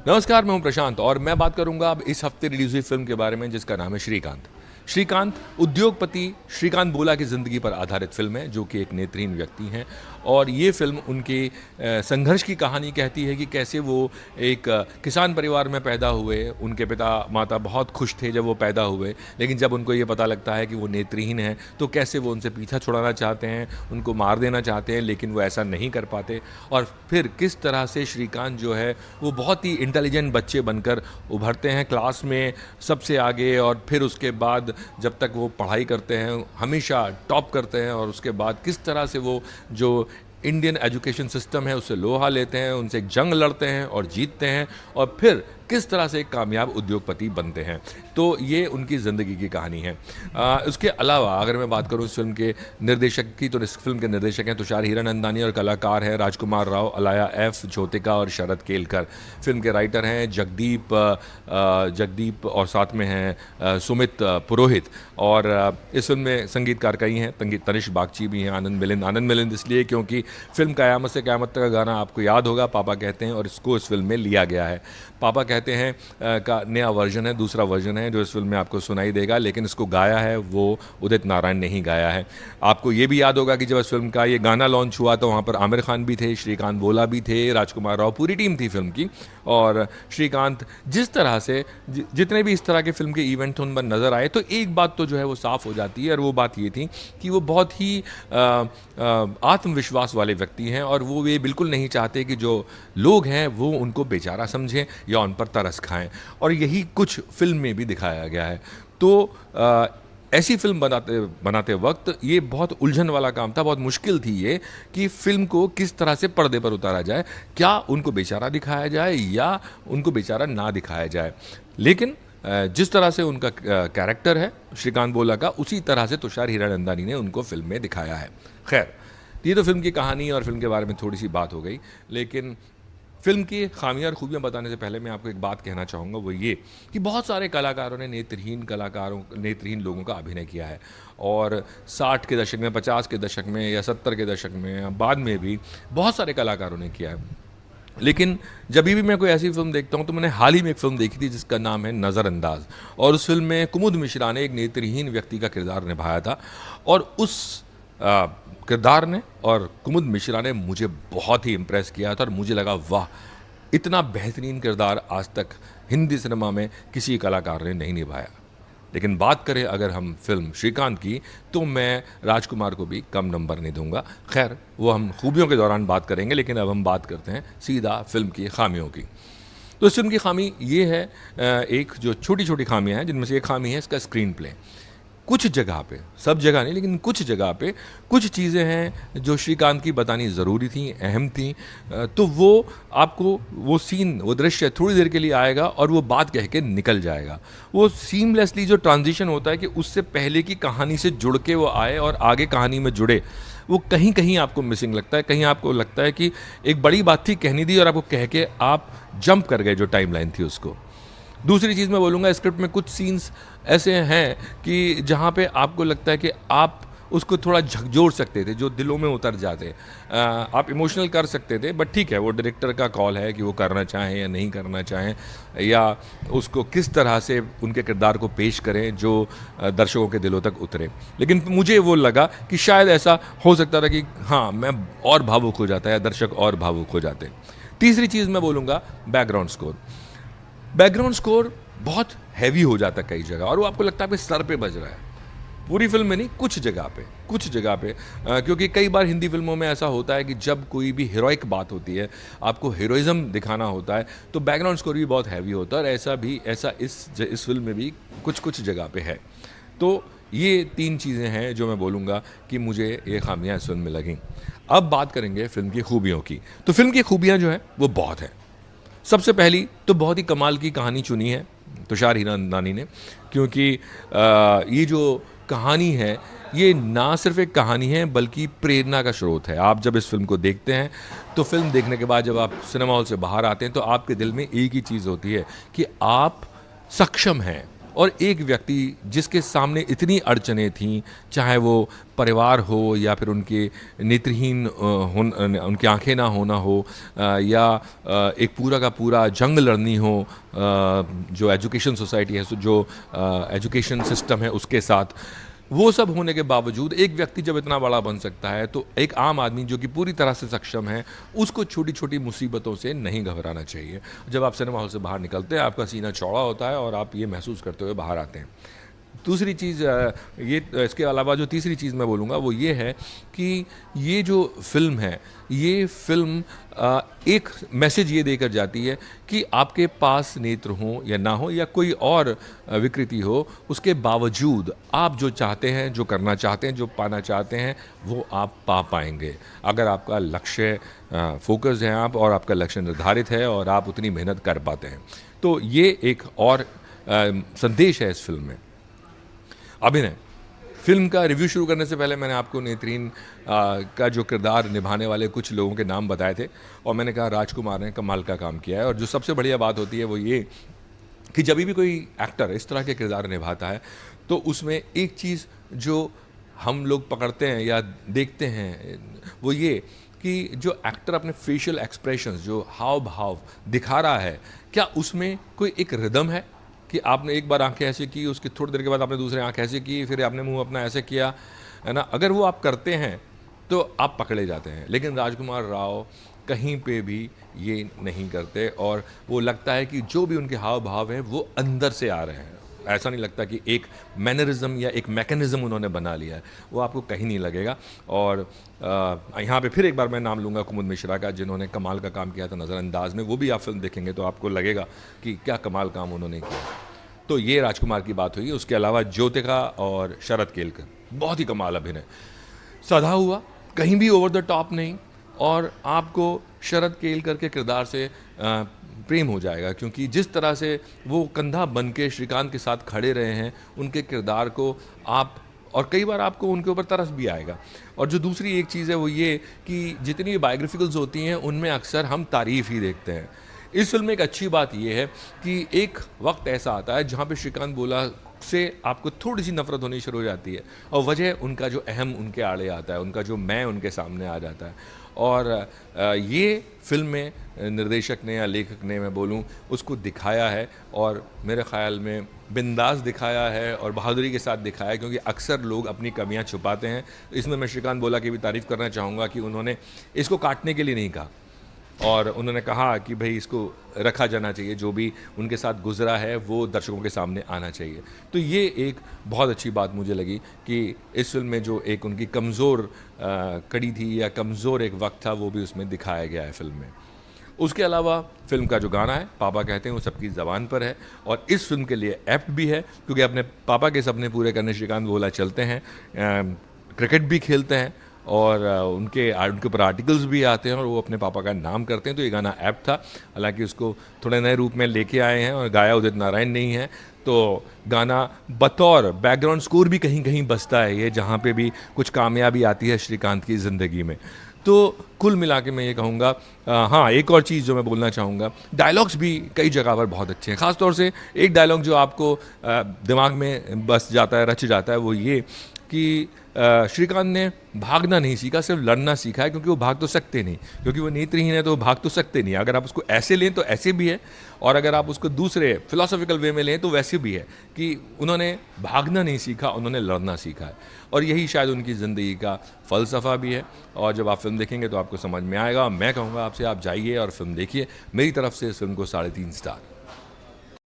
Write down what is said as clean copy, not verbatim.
नमस्कार, मैं हूं प्रशांत और मैं बात करूंगा अब इस हफ्ते रिलीज हुई फिल्म के बारे में जिसका नाम है श्रीकांत। श्रीकांत उद्योगपति श्रीकांत बोला की ज़िंदगी पर आधारित फिल्म है, जो कि एक नेत्रहीन व्यक्ति हैं और ये फिल्म उनके संघर्ष की कहानी कहती है कि कैसे वो एक किसान परिवार में पैदा हुए। उनके पिता माता बहुत खुश थे जब वो पैदा हुए, लेकिन जब उनको ये पता लगता है कि वो नेत्रहीन हैं तो कैसे वो उनसे पीछा छुड़ाना चाहते हैं, उनको मार देना चाहते हैं, लेकिन वो ऐसा नहीं कर पाते। और फिर किस तरह से श्रीकांत जो है वो बहुत ही इंटेलिजेंट बच्चे बनकर उभरते हैं, क्लास में सबसे आगे, और फिर उसके बाद जब तक वो पढ़ाई करते हैं हमेशा टॉप करते हैं, और उसके बाद किस तरह से वो जो इंडियन एजुकेशन सिस्टम है उससे लोहा लेते हैं, उनसे एक जंग लड़ते हैं और जीतते हैं, और फिर किस तरह से एक कामयाब उद्योगपति बनते हैं। तो ये उनकी ज़िंदगी की कहानी है। उसके अलावा अगर मैं बात करूँ इस फिल्म के निर्देशक की, तो इस फिल्म के निर्देशक हैं तुषार हीरानंदानी और कलाकार हैं राजकुमार राव, अलाया एफ, ज्योतिका और शरद केलकर। फिल्म के राइटर हैं जगदीप और साथ में हैं सुमित पुरोहित। और इस फिल्म में संगीतकार कई हैं, तनिष्क बागची भी हैं, आनंद मिलिंद इसलिए क्योंकि फिल्म क़यामत से क़यामत तक का गाना आपको याद होगा, पापा कहते हैं, और इसको इस फिल्म में लिया गया है। पापा कहते हैं का नया वर्जन है, दूसरा वर्जन है जो इस फिल्म में आपको सुनाई देगा, लेकिन इसको गाया है वो उदित नारायण ने ही गाया है। आपको ये भी याद होगा कि जब इस फिल्म का ये गाना लॉन्च हुआ तो वहाँ पर आमिर खान भी थे, श्रीकांत बोला भी थे, राजकुमार राव, पूरी टीम थी फिल्म की। और श्रीकांत जिस तरह से जितने भी इस तरह के फिल्म के इवेंट उन पर नज़र आए, तो एक बात तो जो है वो साफ़ हो जाती है, और वो बात ये थी कि वो बहुत ही आत्मविश्वास वाले व्यक्ति हैं, और वो ये बिल्कुल नहीं चाहते कि जो लोग हैं वो उनको बेचारा समझें या उन पर तरस खाएं, और यही कुछ फिल्म में भी दिखाया गया है। तो ऐसी फिल्म बनाते वक्त ये बहुत उलझन वाला काम था, बहुत मुश्किल थी ये कि फिल्म को किस तरह से पर्दे पर उतारा जाए, क्या उनको बेचारा दिखाया जाए या उनको बेचारा ना दिखाया जाए। लेकिन जिस तरह से उनका कैरेक्टर है श्रीकांत बोला का, उसी तरह से तुषार हीरानंदानी ने उनको फिल्म में दिखाया है। खैर, ये तो फिल्म की कहानी और फिल्म के बारे में थोड़ी सी बात हो गई, लेकिन फिल्म की खामियां और खूबियां बताने से पहले मैं आपको एक बात कहना चाहूँगा, वो ये कि बहुत सारे कलाकारों ने नेत्रहीन लोगों का अभिनय किया है, और 60 के दशक में, 50 के दशक में या 70 के दशक में या बाद में भी बहुत सारे कलाकारों ने किया है। लेकिन जब भी मैं कोई ऐसी फिल्म देखता हूँ, तो मैंने हाल ही में एक फिल्म देखी थी जिसका नाम है नज़रअंदाज, और उस फिल्म में कुमुद मिश्रा ने एक नेत्रहीन व्यक्ति का किरदार निभाया था, और उस किरदार ने और कुमुद मिश्रा ने मुझे बहुत ही इम्प्रेस किया था, और मुझे लगा वाह, इतना बेहतरीन किरदार आज तक हिंदी सिनेमा में किसी कलाकार ने नहीं निभाया। लेकिन बात करें अगर हम फिल्म श्रीकांत की, तो मैं राजकुमार को भी कम नंबर नहीं दूंगा। खैर, वो हम खूबियों के दौरान बात करेंगे, लेकिन अब हम बात करते हैं सीधा फिल्म की खामियों की। तो इस फिल्म की खामी ये है, एक जो छोटी छोटी खामियाँ हैं, जिनमें से एक खामी है इसका स्क्रीन प्ले। कुछ जगह पे, सब जगह नहीं, लेकिन कुछ जगह पे कुछ चीज़ें हैं जो श्रीकांत की बतानी ज़रूरी थी, अहम थी, तो वो आपको वो सीन, वो दृश्य थोड़ी देर के लिए आएगा और वो बात कह के निकल जाएगा। वो सीमलेसली जो ट्रांजिशन होता है कि उससे पहले की कहानी से जुड़ के वो आए और आगे कहानी में जुड़े, वो कहीं कहीं आपको मिसिंग लगता है। कहीं आपको लगता है कि एक बड़ी बात थी, कहनी दी, और आपको कह के आप जंप कर गए जो टाइमलाइन थी उसको। दूसरी चीज़ मैं बोलूँगा, स्क्रिप्ट में कुछ सीन्स ऐसे हैं कि जहाँ पे आपको लगता है कि आप उसको थोड़ा झकझोर सकते थे, जो दिलों में उतर जाते, आप इमोशनल कर सकते थे, बट ठीक है, वो डायरेक्टर का कॉल है कि वो करना चाहें या नहीं करना चाहें, या उसको किस तरह से उनके किरदार को पेश करें जो दर्शकों के दिलों तक उतरे। लेकिन मुझे वो लगा कि शायद ऐसा हो सकता था कि हाँ, मैं और भावुक हो जाता है, दर्शक और भावुक हो जाते। तीसरी चीज़ मैं बोलूँगा बैकग्राउंड स्कोर। बैकग्राउंड स्कोर बहुत हैवी हो जाता है कई जगह, और वो आपको लगता है आपके सर पे बज रहा है। पूरी फिल्म में नहीं, कुछ जगह पे क्योंकि कई बार हिंदी फिल्मों में ऐसा होता है कि जब कोई भी हीरोइक बात होती है, आपको हीरोइज्म दिखाना होता है, तो बैकग्राउंड स्कोर भी बहुत हैवी होता है, और ऐसा इस फिल्म में भी कुछ जगह पे है। तो ये 3 चीज़ें हैं जो मैं बोलूँगा कि मुझे ये खामियाँ इस फिल्म में लगीं। अब बात करेंगे फिल्म की खूबियों की। तो फिल्म की खूबियाँ जो हैं वो बहुत हैं। सबसे पहली तो बहुत ही कमाल की कहानी चुनी है तुषार हीरानंदानी ने, क्योंकि ये जो कहानी है, ये ना सिर्फ एक कहानी है बल्कि प्रेरणा का स्रोत है। आप जब इस फिल्म को देखते हैं, तो फिल्म देखने के बाद जब आप सिनेमा हॉल से बाहर आते हैं, तो आपके दिल में एक ही चीज़ होती है कि आप सक्षम हैं और एक व्यक्ति जिसके सामने इतनी अड़चनें थीं, चाहे वो परिवार हो या फिर उनके नेत्रहीन उनकी आंखें ना होना हो, या एक पूरा का पूरा जंग लड़नी हो जो एजुकेशन सोसाइटी है, जो एजुकेशन सिस्टम है उसके साथ, वो सब होने के बावजूद एक व्यक्ति जब इतना बड़ा बन सकता है तो एक आम आदमी जो कि पूरी तरह से सक्षम है उसको छोटी छोटी मुसीबतों से नहीं घबराना चाहिए। जब आप सिनेमा हॉल से बाहर निकलते हैं आपका सीना चौड़ा होता है और आप ये महसूस करते हुए बाहर आते हैं। दूसरी चीज़ ये इसके अलावा जो तीसरी चीज़ मैं बोलूँगा वो ये है कि ये जो फ़िल्म है, ये फ़िल्म एक मैसेज ये देकर जाती है कि आपके पास नेत्र हों या ना हो या कोई और विकृति हो, उसके बावजूद आप जो चाहते हैं, जो करना चाहते हैं, जो पाना चाहते हैं, वो आप पा पाएंगे अगर आपका लक्ष्य फोकस है आप और आपका लक्ष्य निर्धारित है और आप उतनी मेहनत कर पाते हैं। तो ये एक और संदेश है इस फिल्म में। अभिनय, फिल्म का रिव्यू शुरू करने से पहले मैंने आपको नेत्रहीन का जो किरदार निभाने वाले कुछ लोगों के नाम बताए थे और मैंने कहा राजकुमार ने कमाल का काम किया है। और जो सबसे बढ़िया बात होती है वो ये कि जब भी कोई एक्टर इस तरह के किरदार निभाता है तो उसमें एक चीज़ जो हम लोग पकड़ते हैं या देखते हैं वो ये कि जो एक्टर अपने फेशियल एक्सप्रेशंस, जो हाव भाव दिखा रहा है, क्या उसमें कोई एक रिदम है कि आपने एक बार आंखें ऐसे की, उसकी थोड़ी देर के बाद आपने दूसरी आंख ऐसे की, फिर आपने मुंह अपना ऐसे किया, है ना। अगर वो आप करते हैं तो आप पकड़े जाते हैं, लेकिन राजकुमार राव कहीं पे भी ये नहीं करते और वो लगता है कि जो भी उनके हाव भाव हैं वो अंदर से आ रहे हैं। ऐसा नहीं लगता कि एक मैनरिज्म या एक मैकेनिज्म उन्होंने बना लिया है, वो आपको कहीं नहीं लगेगा। और यहाँ पे फिर एक बार मैं नाम लूँगा कुमुद मिश्रा का, जिन्होंने कमाल का काम किया था नज़रअंदाज में। वो भी आप फिल्म देखेंगे तो आपको लगेगा कि क्या कमाल काम उन्होंने किया। तो ये राजकुमार की बात हुई। उसके अलावा ज्योतिका और शरद केलकर, बहुत ही कमाल अभिनय, सधा हुआ, कहीं भी ओवर द टॉप नहीं, और आपको शरद केलकर के किरदार से प्रेम हो जाएगा क्योंकि जिस तरह से वो कंधा बन के श्रीकांत के साथ खड़े रहे हैं, उनके किरदार को आप, और कई बार आपको उनके ऊपर तरस भी आएगा। और जो दूसरी एक चीज़ है वो ये कि जितनी बायोग्राफिकल्स होती हैं उनमें अक्सर हम तारीफ़ ही देखते हैं। इस फिल्म में एक अच्छी बात ये है कि एक वक्त ऐसा आता है जहाँ पे श्रीकांत बोला से आपको थोड़ी सी नफरत होनी शुरू हो जाती है, और वजह उनका जो अहम उनके आड़े आता है, उनका जो मैं उनके सामने आ जाता है। और ये फिल्म में निर्देशक ने या लेखक ने, मैं बोलूँ, उसको दिखाया है और मेरे ख़्याल में बिंदास दिखाया है और बहादुरी के साथ दिखाया है, क्योंकि अक्सर लोग अपनी कमियां छुपाते हैं। इसमें मैं श्रीकांत बोला की भी तारीफ़ करना चाहूँगा कि उन्होंने इसको काटने के लिए नहीं कहा और उन्होंने कहा कि भाई इसको रखा जाना चाहिए, जो भी उनके साथ गुजरा है वो दर्शकों के सामने आना चाहिए। तो ये एक बहुत अच्छी बात मुझे लगी कि इस फिल्म में जो एक उनकी कमज़ोर कड़ी थी या कमज़ोर एक वक्त था वो भी उसमें दिखाया गया है फिल्म में। उसके अलावा फिल्म का जो गाना है पापा कहते हैं वो सबकी ज़बान पर है और इस फिल्म के लिए एप्ट भी है, क्योंकि अपने पापा के सपने पूरे करने श्रीकांत बोला चलते हैं, क्रिकेट भी खेलते हैं और उनके ऊपर आर्टिकल्स भी आते हैं और वो अपने पापा का नाम करते हैं। तो ये गाना ऐप था, हालांकि उसको थोड़े नए रूप में लेके आए हैं और गाया उदित नारायण नहीं है। तो गाना बतौर बैकग्राउंड स्कोर भी कहीं कहीं बजता है ये, जहाँ पे भी कुछ कामयाबी आती है श्रीकांत की ज़िंदगी में। तो कुल मिला के मैं ये कहूँगा, हाँ एक और चीज़ जो मैं बोलना चाहूँगा, डायलॉग्स भी कई जगह पर बहुत अच्छे हैं। ख़ास तौर से एक डायलॉग जो आपको दिमाग में बस जाता है, रच जाता है, वो ये कि श्रीकांत ने भागना नहीं सीखा, सिर्फ लड़ना सीखा है, क्योंकि वो भाग तो सकते नहीं, क्योंकि वो नेत्रहीन है तो वो भाग तो सकते नहीं। अगर आप उसको ऐसे लें तो ऐसे भी है, और अगर आप उसको दूसरे फिलोसॉफिकल वे में लें तो वैसे भी है कि उन्होंने भागना नहीं सीखा, उन्होंने लड़ना सीखा है। और यही शायद उनकी ज़िंदगी का फ़लसफ़ा भी है। और जब आप फिल्म देखेंगे तो आपको समझ में आएगा। मैं कहूँगा आपसे, आप जाइए और फिल्म देखिए। मेरी तरफ से इस फिल्म को 3.5 स्टार।